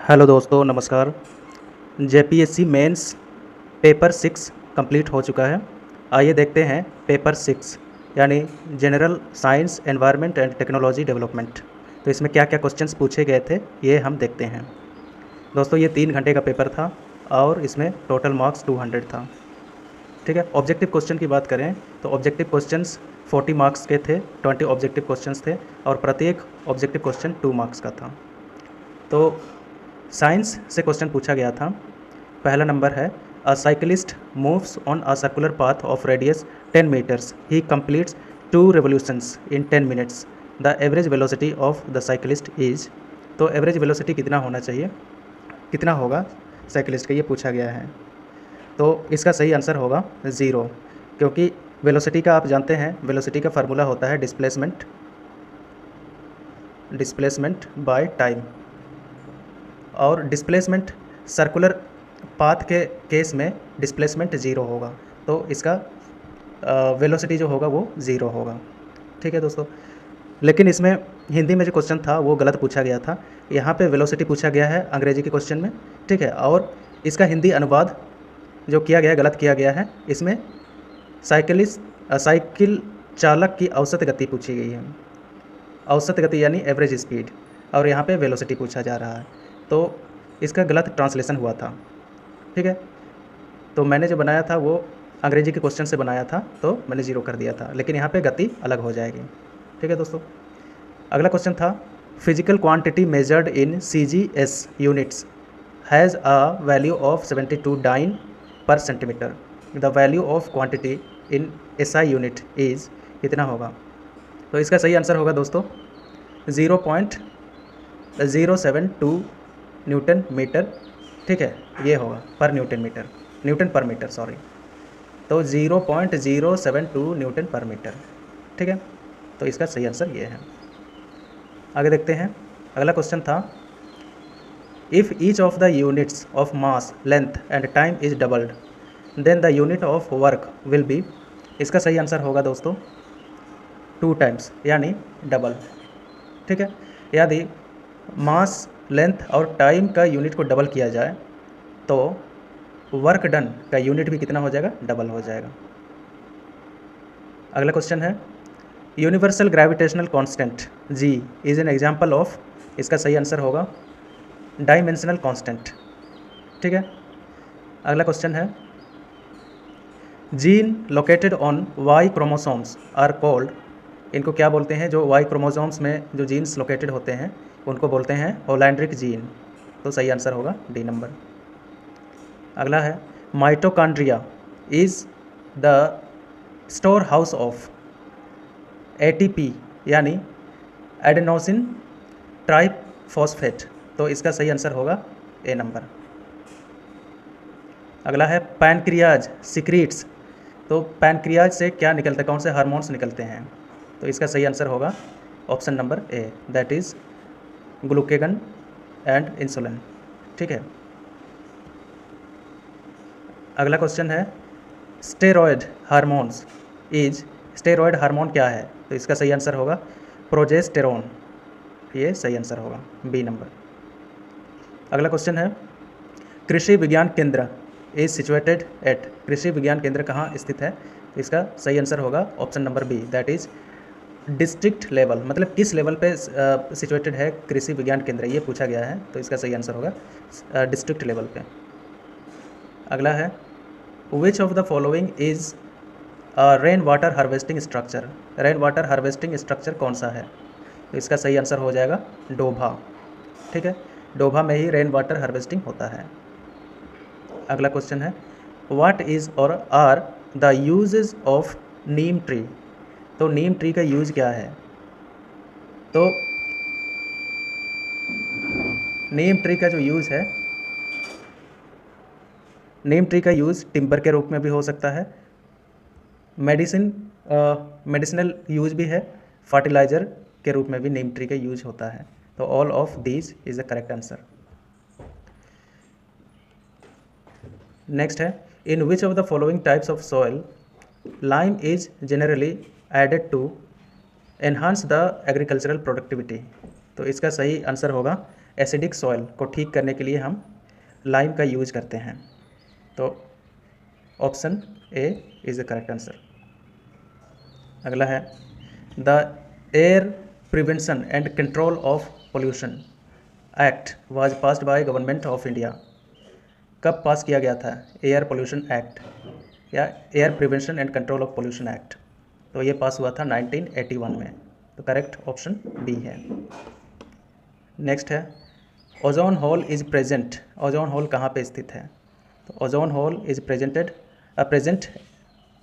Hello दोस्तों, नमस्कार। JPSC mains paper 6 complete हो चुका है। आइए देखते हैं पेपर 6 यानी general science environment and technology development. तो इसमें क्या क्या क्वेश्चंस पूछे गए थे ये हम देखते हैं। दोस्तों, ये 3 घंटे का पेपर था और इसमें टोटल मार्क्स 200 था। ठीक है। ऑब्जेक्टिव क्वेश्चन की बात करें तो ऑब्जेक्टिव क्वेश्चंस 40 मार्क्स के थे, 20 ऑब्जेक्टिव क्वेश्चंस थे और प्रत्येक ऑब्जेक्टिव क्वेश्चन 2 मार्क्स का था। तो साइंस से क्वेश्चन पूछा गया था। पहला नंबर है, a cyclist moves on a circular path of radius 10 metres, he completes 2 revolutions in 10 minutes, the average velocity of the cyclist is. तो एवरेज वेलोसिटी कितना होना चाहिए, कितना होगा साइकिलिस्ट का, ये पूछा गया है। तो इसका सही आंसर होगा 0, क्योंकि वेलोसिटी का आप जानते हैं, वेलोसिटी का फार्मूला होता है डिस्प्लेसमेंट बाय टाइम, और डिस्प्लेसमेंट सर्कुलर पाथ के केस में डिस्प्लेसमेंट 0 होगा। तो इसका वेलोसिटी जो होगा वो 0 होगा। ठीक है दोस्तों, लेकिन इसमें हिंदी में जो क्वेश्चन था वो गलत पूछा गया था। यहाँ पे वेलोसिटी पूछा गया है अंग्रेजी के क्वेश्चन में। ठीक है, और इसका हिंदी अनुवाद जो किया गया है गलत किया गया है। इसमें साइकिल चालक की औसत गति पूछी गई है, औसत गति यानी एवरेज स्पीड, और यहाँ पे वेलोसिटी पूछा जा रहा है। तो इसका गलत ट्रांसलेशन हुआ था। ठीक है, तो मैंने जो बनाया था वो अंग्रेजी के क्वेश्चन से बनाया था, तो मैंने 0 कर दिया था, लेकिन यहाँ पे गति अलग हो जाएगी। ठीक है दोस्तों, अगला क्वेश्चन था, physical quantity measured in CGS units has a value of 72 dyne per centimetre, the value of quantity in SI unit is, कितना होगा। तो इसका सही आंसर होगा दोस्तों 0.072 न्यूटन मीटर। ठीक है, ये होगा पर न्यूटन मीटर, न्यूटन पर मीटर सॉरी। तो 0.072 न्यूटन पर मीटर। ठीक है, तो इसका सही आंसर ये है। आगे देखते हैं, अगला क्वेश्चन था, if each of the units of mass length and time is doubled then the unit of work will be. इसका सही आंसर होगा दोस्तों 2 टाइम्स यानी डबल। ठीक है, यदि मास लेंथ और टाइम का यूनिट को डबल किया जाए तो वर्क डन का यूनिट भी कितना हो जाएगा, डबल हो जाएगा। अगला क्वेश्चन है, universal gravitational constant G is an example of. इसका सही आंसर होगा डायमेंशनल कांस्टेंट। ठीक है, अगला क्वेश्चन है, gene located on Y chromosomes are called. इनको क्या बोलते हैं, जो Y क्रोमोसोम्स में जो जीन्स लोकेटेड होते हैं उनको बोलते हैं होलैंड्रिक जीन। तो सही आंसर होगा D नंबर। अगला है, mitochondria is the store house of ATP यानी एडेनोसिन ट्राइफॉस्फेट। तो इसका सही आंसर होगा A नंबर। अगला है, पैनक्रियाज सिक्रीट्स। तो पैनक्रियाज से क्या निकलता है, कौन से हार्मोन्स निकलते हैं। तो इसका सही आंसर होगा option number A, that is glucagon and insulin. ठीक है, अगला क्वेश्चन है, steroid hormones is. Steroid hormone क्या है, तो इसका सही आंसर होगा प्रोजेस्टेरोन। ये सही आंसर होगा B नंबर। अगला क्वेश्चन है, कृषि विज्ञान केंद्र इज सिचुएटेड एट। कृषि विज्ञान केंद्र कहाँ स्थित है, तो इसका सही आंसर होगा option number B, that is district level, मतलब किस लेवल पे सिचुएटेड है कृषि विज्ञान केंद्र, ये पूछा गया है। तो इसका सही आंसर होगा डिस्ट्रिक्ट लेवल पे। अगला है, विच of the following is rain water harvesting structure. Rain water harvesting structure कौन सा है, तो इसका सही आंसर हो जाएगा डोभा। ठीक है, डोभा में ही रेन वाटर हार्वेस्टिंग होता है। अगला क्वेश्चन है, व्हाट इज़ और are the uses of neem tree. तो नीम ट्री का यूज क्या है, तो नीम ट्री का जो यूज़ है, नीम ट्री का यूज़ टिम्बर के रूप में भी हो सकता है, मेडिसिनल यूज भी है, फर्टिलाइज़र के रूप में भी नीम ट्री का यूज होता है। तो all of these is the correct answer. Next है, in which of the following types of soil lime is generally added to enhance the agricultural productivity. तो इसका सही आंसर होगा एसिडिक सॉइल को ठीक करने के लिए हम लाइम का यूज करते हैं। तो option A is the correct answer. अगला है the air prevention and control of pollution act was passed by government of India. कब पास किया गया था एयर पोल्यूशन एक्ट या air prevention and control of pollution act? तो ये पास हुआ था 1981 में। तो करेक्ट ऑप्शन बी है। नेक्स्ट है ozone hole is present. Ozone hole कहाँ पे स्थित है? तो ozone hole is present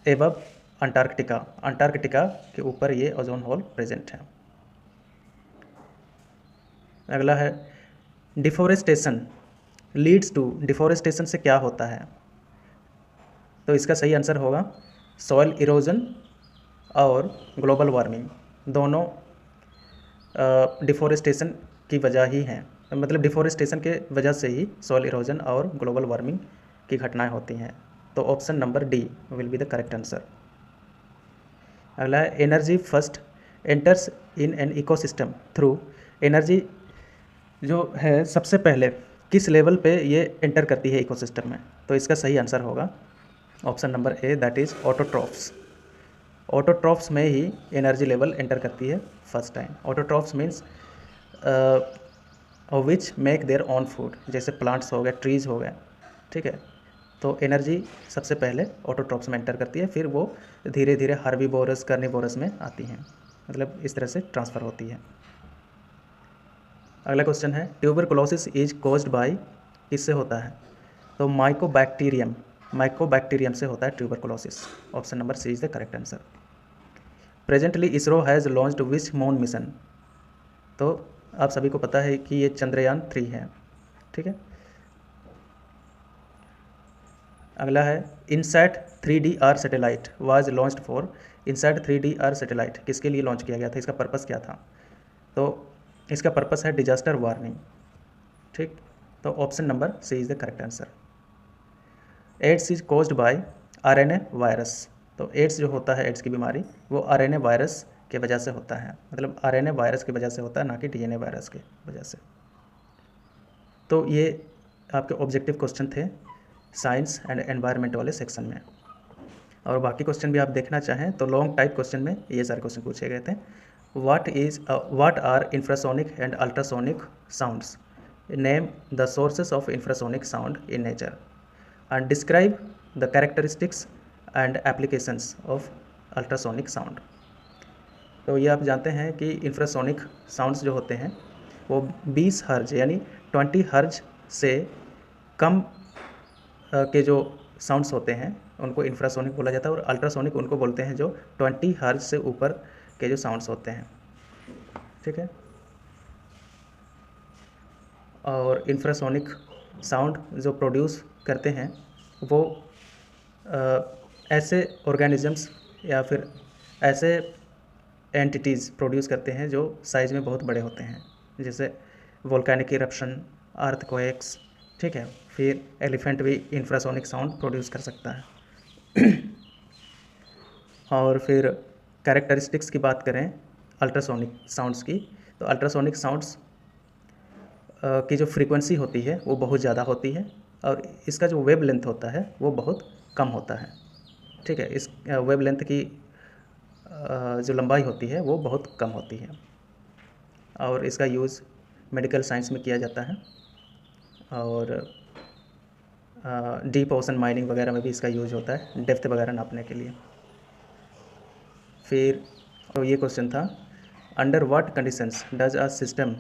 above Antarctica. Antarctica के ऊपर ये ओजोन होल प्रेजेंट है। अगला है डिफोरेस्टेशन लीड्स टू। डिफोरेस्टेशन से क्या होता है? तो इसका सही आंसर होगा सॉइल इरोजन और ग्लोबल वार्मिंग, दोनों डिफोरेस्टेशन की वजह ही हैं। मतलब डिफोरेस्टेशन के वजह से ही सॉइल इरोजन और ग्लोबल वार्मिंग की घटनाएं होती हैं। तो option number D will be the correct answer. अगला है energy first enters in an ecosystem through. Energy जो है सबसे पहले किस लेवल पे ये एंटर करती है इकोसिस्टम में? तो इसका सही आंसर होगा option number A, that is autotrophs. Autotrophs में ही एनर्जी लेवल एंटर करती है first time. Autotrophs means which make their own food, जैसे प्लांट्स हो गए, ट्रीज़ हो गए, ठीक है। तो एनर्जी सबसे पहले ऑटोट्रॉफ्स में एंटर करती है, फिर वो धीरे धीरे हर्बीवोरस कार्निवोरस में आती हैं, मतलब इस तरह से ट्रांसफ़र होती है। अगला क्वेश्चन है ट्यूबरकुलोसिस इज कॉज्ड बाय, किससे होता है? तो माइकोबैक्टीरियम से होता है tuberculosis. Option number C is the correct answer. Presently ISRO has launched which moon mission. तो आप सभी को पता है कि ये चंद्रयान 3 है, ठीक है। अगला है INSAT 3DR satellite was launched for. INSAT 3DR satellite किसके लिए लॉन्च किया गया था? इसका पर्पस क्या था? तो इसका पर्पस है डिजास्टर वार्निंग, ठीक। तो option number C is the correct answer. AIDS is caused by RNA virus. तो एड्स जो होता है, एड्स की बीमारी, वो RNA वायरस के वजह से होता है, मतलब RNA वायरस की वजह से होता है, ना कि DNA वायरस के वजह से। तो ये आपके ऑब्जेक्टिव क्वेश्चन थे साइंस एंड एनवायरनमेंट वाले सेक्शन में। और बाकी क्वेश्चन भी आप देखना चाहें तो लॉन्ग टाइप क्वेश्चन में ये सारे क्वेश्चन पूछे गए थे। What are infrasonic and ultrasonic sounds? Name the sources of infrasonic sound in nature and describe the characteristics and applications of ultrasonic sound. तो ये आप जानते हैं कि इंफ्रासोनिक साउंड्स जो होते हैं वो 20 हर्ज यानी 20 हर्ज से कम के जो साउंड्स होते हैं उनको इंफ्रासोनिक बोला जाता है, और अल्ट्रासोनिक उनको बोलते हैं जो 20 हर्ज से ऊपर के जो साउंड्स होते हैं, ठीक है। और इंफ्रासोनिक साउंड जो प्रोड्यूस करते हैं वो ऐसे ऑर्गेनिजम्स या फिर ऐसे एंटिटीज़ प्रोड्यूस करते हैं जो साइज़ में बहुत बड़े होते हैं, जैसे वोल्केनिक इरप्शन, अर्थक्वेक्स, ठीक है। फिर एलिफेंट भी इंफ्रासोनिक साउंड प्रोड्यूस कर सकता है। और फिर कैरेक्टरिस्टिक्स की बात करें अल्ट्रासोनिक साउंड्स की, तो अल्ट्रासोनिक साउंड्स की जो फ्रीक्वेंसी होती है वो बहुत ज़्यादा होती है, और इसका जो वेव लेंथ होता है वो बहुत कम होता है, ठीक है। इस वेव लेंथ की जो लंबाई होती है वो बहुत कम होती है, और इसका यूज़ मेडिकल साइंस में किया जाता है, और डीप ओशन माइनिंग वगैरह में भी इसका यूज होता है, डेप्थ वगैरह नापने के लिए। फिर तो ये क्वेश्चन था under what conditions does a system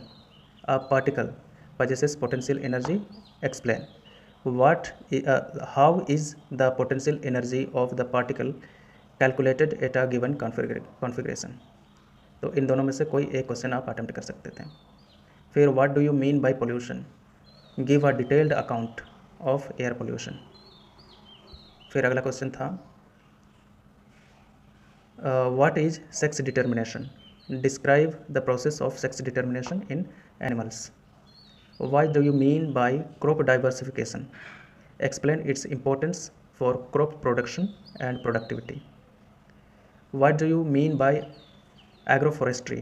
a particle possesses potential energy, explain how is the potential energy of the particle calculated at a given configuration। तो इन दोनों में से कोई एक क्वेश्चन आप अटेम्प्ट कर सकते थे। फिर what do you mean by pollution, give a detailed account of air pollution. फिर अगला क्वेश्चन था what is sex determination, describe the process of sex determination in animals. What do you mean by crop diversification? Explain its importance for crop production and productivity. What do you mean by agroforestry?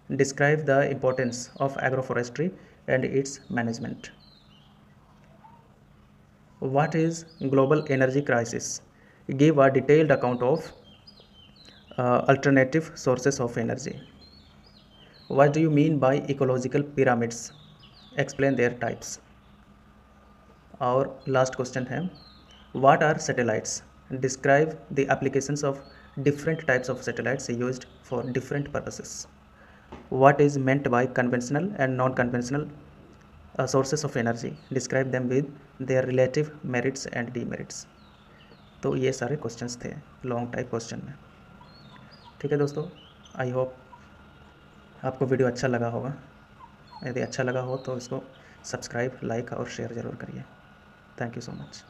Describe the importance of agroforestry and its management. What is global energy crisis? Give a detailed account of alternative sources of energy. What do you mean by ecological pyramids? Explain their types. Our last question है, what are satellites? Describe the applications of different types of satellites used for different purposes. What is meant by conventional and non-conventional sources of energy? Describe them with their relative merits and demerits. तो ये सारे questions थे long type question में। ठीक है दोस्तों, I hope आपको video अच्छा लगा होगा। यदि अच्छा लगा हो तो इसको सब्सक्राइब, लाइक और शेयर ज़रूर करिए। Thank you so much.